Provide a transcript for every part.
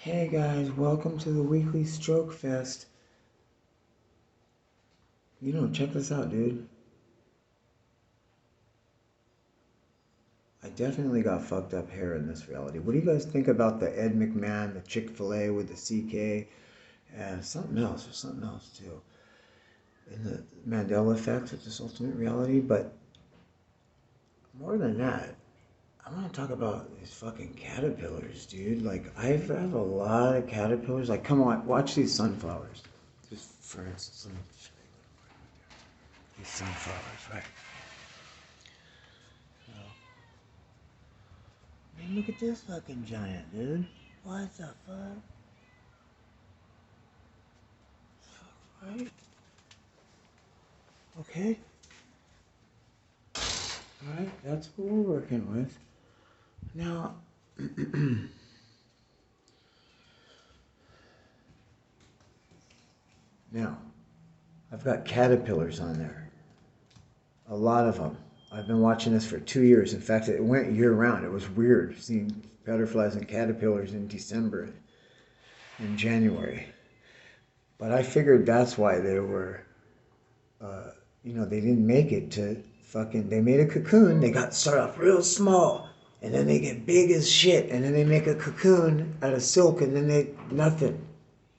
Hey guys, welcome to the weekly Stroke Fest. Check this out, dude. I definitely got fucked up hair in this reality. What do you guys think about the Ed McMahon, the Chick-fil-A with the CK, and something else too, in the Mandela effect with this ultimate reality? But more than that, I want to talk about these fucking caterpillars, dude. Like, I have a lot of caterpillars. Like, come on, watch these sunflowers. Just for instance, let me show you these sunflowers, right? Man, look at this fucking giant, dude. What the fuck? Right? Okay. Alright, that's what we're working with. Now, now, I've got caterpillars on there. A lot of them. I've been watching this for 2 years. In fact, it went year round. It was weird seeing butterflies and caterpillars in December and January. But I figured that's why they were, they didn't make it to fucking, they made a cocoon. They got start off real small. And then they get big as shit. And then they make a cocoon out of silk. And then nothing.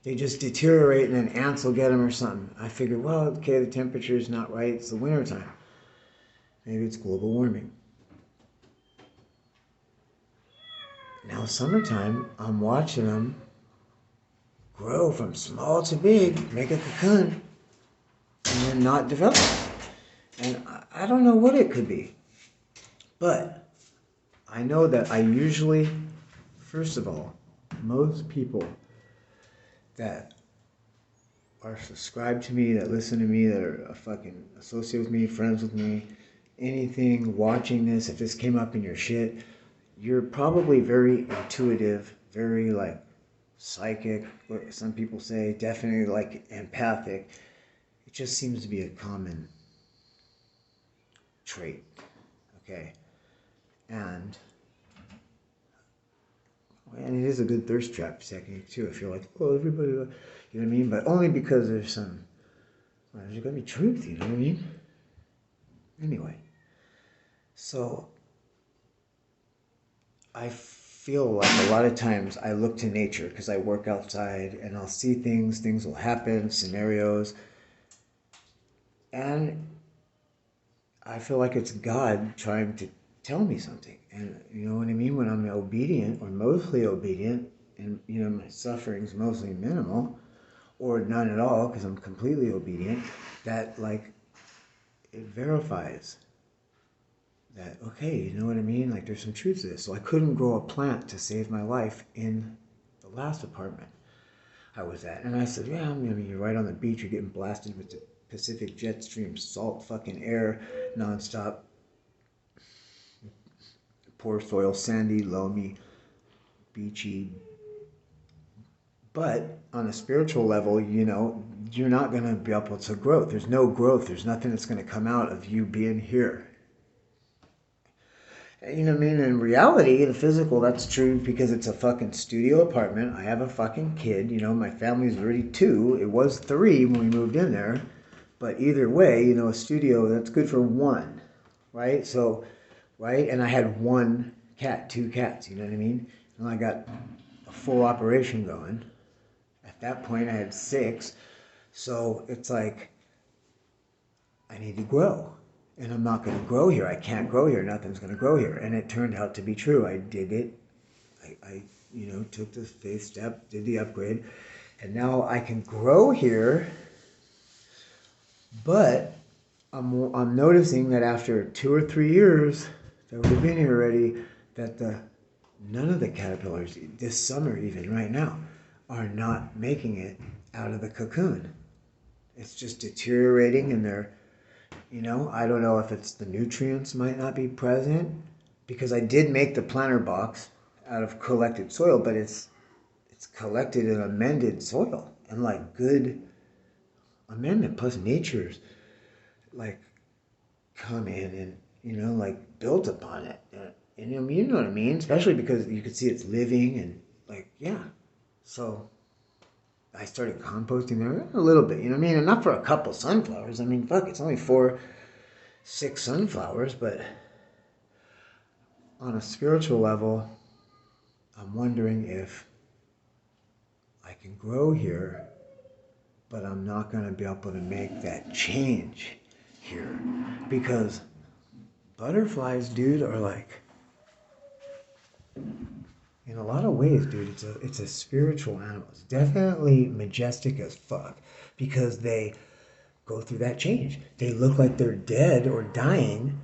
They just deteriorate and then ants will get them or something. I figured, well, okay, the temperature is not right. It's the winter time. Maybe it's global warming. Now, summertime, I'm watching them grow from small to big, make a cocoon, and then not develop. And I don't know what it could be. But I know that I usually, first of all, most people that are subscribed to me, that listen to me, that are fucking associated with me, friends with me, anything, watching this, if this came up in your shit, you're probably very intuitive, very like psychic, what some people say, definitely like empathic. It just seems to be a common trait, okay? And it is a good thirst trap technique too. If you're like, oh, everybody, you know what I mean? But only because there's going to be truth, you know what I mean? Anyway, so I feel like a lot of times I look to nature because I work outside and I'll see things will happen, scenarios, and I feel like it's God trying to tell me something. And you know what I mean? When I'm obedient or mostly obedient, and my suffering's mostly minimal or none at all because I'm completely obedient, that like it verifies that, okay, you know what I mean? Like there's some truth to this. So I couldn't grow a plant to save my life in the last apartment I was at. And I said, yeah, I mean, you're right on the beach. You're getting blasted with the Pacific jet stream, salt fucking air, nonstop. Poor soil, sandy, loamy, beachy. But on a spiritual level, you're not going to be able to grow. There's no growth. There's nothing that's going to come out of you being here. You know what I mean? In reality, the physical, that's true because it's a fucking studio apartment. I have a fucking kid. My family's already two. It was three when we moved in there. But either way, a studio, that's good for one, right? So, right? And I had one cat, two cats, you know what I mean? And I got a full operation going. At that point, I had six. So it's like, I need to grow. And I'm not going to grow here. I can't grow here. Nothing's going to grow here. And it turned out to be true. I did it. I took the faith step, did the upgrade. And now I can grow here. But I'm noticing that after 2 or 3 years that we've been here already, that none of the caterpillars, this summer even right now, are not making it out of the cocoon. It's just deteriorating and they're, I don't know if it's the nutrients might not be present because I did make the planter box out of collected soil, but it's collected in amended soil and like good amendment plus nature's like come in and like built upon it. And you know what I mean? Especially because you could see it's living and like, yeah. So I started composting there a little bit, you know what I mean? And not for a couple sunflowers. I mean, fuck, it's only 6 sunflowers, but on a spiritual level, I'm wondering if I can grow here, but I'm not going to be able to make that change here. Because butterflies, dude, are like, in a lot of ways, dude, it's a spiritual animal. It's definitely majestic as fuck because they go through that change. They look like they're dead or dying,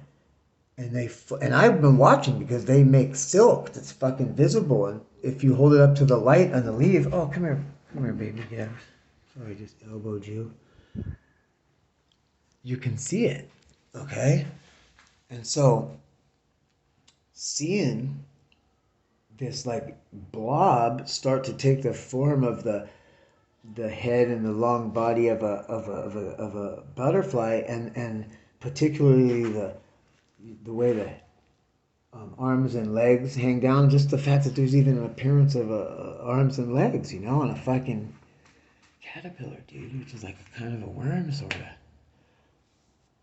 and and I've been watching because they make silk that's fucking visible. And if you hold it up to the light on the leaf, oh, come here, baby, yeah. Sorry, I just elbowed you. You can see it, okay? And so, seeing this like blob start to take the form of the head and the long body of a butterfly, and particularly the way the arms and legs hang down, just the fact that there's even an appearance of arms and legs, you know, on a fucking caterpillar, dude, which is like a kind of a worm, sort of.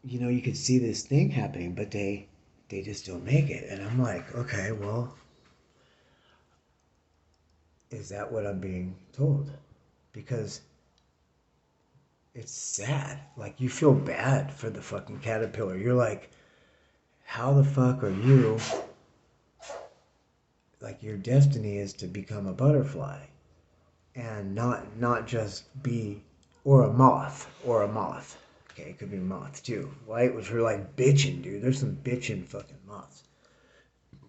You know, you could see this thing happening, but they just don't make it. And I'm like, okay, well, is that what I'm being told? Because it's sad. Like, you feel bad for the fucking caterpillar. You're like, how the fuck are you? Like, your destiny is to become a butterfly and not just be, or a moth. Okay, it could be a moth too, right? Which are like bitching, dude. There's some bitching fucking moths.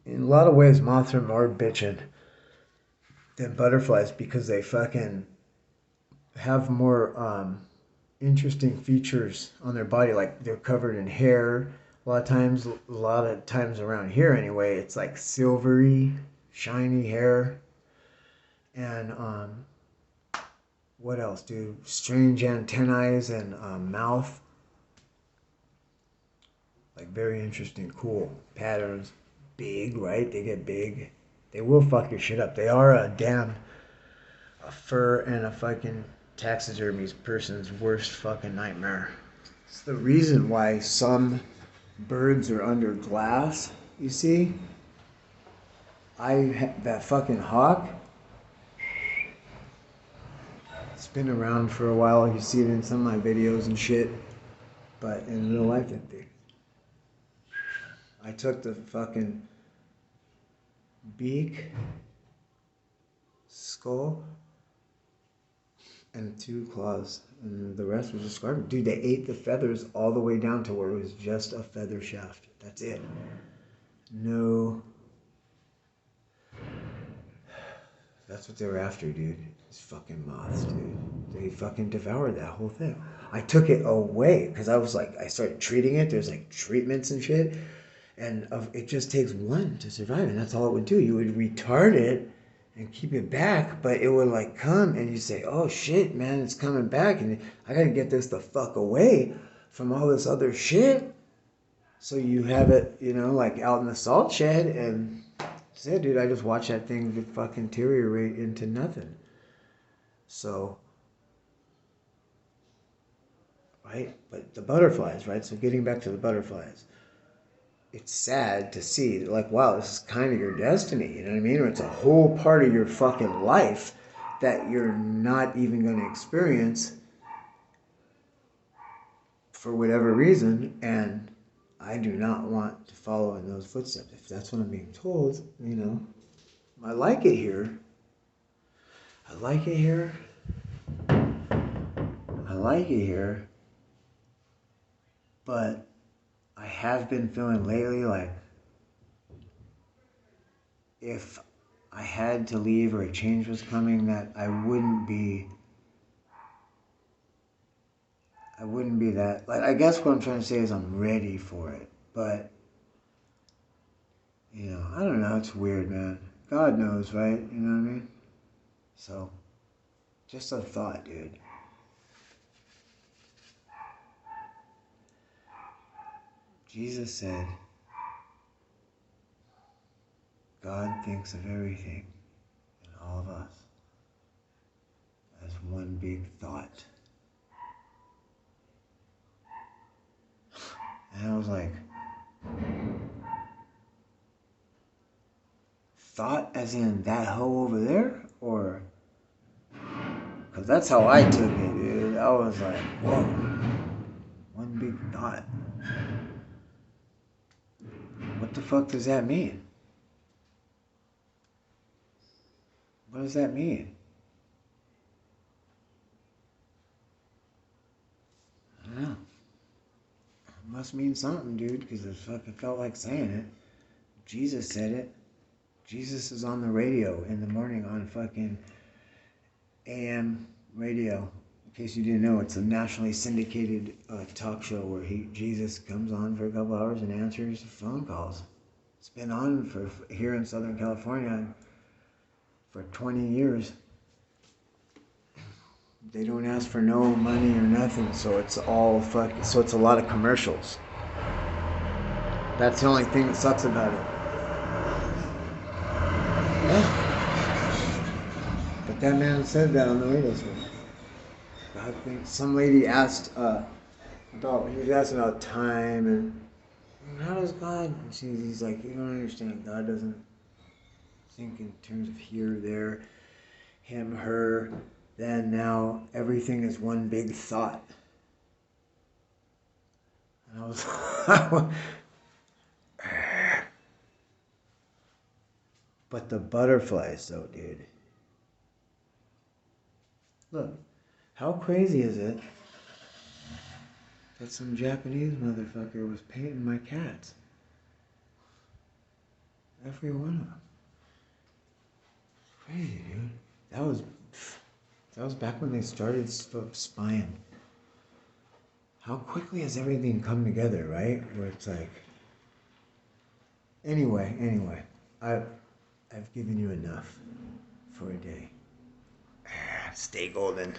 In a lot of ways, moths are more bitching than butterflies because they fucking have more interesting features on their body. Like, they're covered in hair. A lot of times around here anyway, it's like silvery, shiny hair. And what else, dude? Strange antennae and mouth. Like, very interesting, cool patterns. Big, right? They get big. They will fuck your shit up. They are a fur and a fucking taxidermy person's worst fucking nightmare. It's the reason why some birds are under glass, you see? That fucking hawk, it's been around for a while. You see it in some of my videos and shit. But in real life, I took the fucking beak, skull, and 2 claws, and the rest was just garbage. Dude, they ate the feathers all the way down to where it was just a feather shaft. That's it. No. That's what they were after, dude. These fucking moths, dude. They fucking devoured that whole thing. I took it away because I was like, I started treating it. There's like treatments and shit. And it just takes one to survive, and that's all it would do. You would retard it and keep it back, but it would like come, and you say, oh shit, man, it's coming back, and I gotta get this the fuck away from all this other shit. So you have it, you know, like out in the salt shed, and say, dude, I just watched that thing fucking deteriorate into nothing. So, right? But the butterflies, right? So getting back to the butterflies, it's sad to see, like, wow, this is kind of your destiny, you know what I mean? Or it's a whole part of your fucking life that you're not even going to experience for whatever reason, and I do not want to follow in those footsteps. If that's what I'm being told, you know, I like it here. I like it here. I like it here. But I have been feeling lately like if I had to leave or a change was coming, that I wouldn't be that, like, I guess what I'm trying to say is I'm ready for it. But, you know, I don't know, it's weird, man. God knows, right? You know what I mean? So, just a thought, dude. Jesus said, God thinks of everything and all of us. one big thought. And I was like, thought as in that hoe over there? Or, because that's how I took it, dude. I was like, whoa, one big thought. What the fuck does that mean? What does that mean? I don't know. It must mean something, dude, because it fucking felt like saying it. Jesus said it. Jesus is on the radio in the morning on fucking AM radio. In case you didn't know, it's a nationally syndicated talk show where Jesus comes on for a couple hours and answers phone calls. It's been on for here in Southern California for 20 years. They don't ask for no money or nothing, so it's all fucking. So it's a lot of commercials. That's the only thing that sucks about it. Yeah. But that man said that on the radio show. I think some lady asked he was asking about time and how does God? And he's like, you don't understand. God doesn't think in terms of here, there, him, her, then, now. Everything is one big thought. And I was, but the butterflies, though, dude. Look, how crazy is it that some Japanese motherfucker was painting my cats? Every one of them. Crazy, dude. That was back when they started spying. How quickly has everything come together, right? Where it's like, anyway, I've given you enough for a day. Stay golden.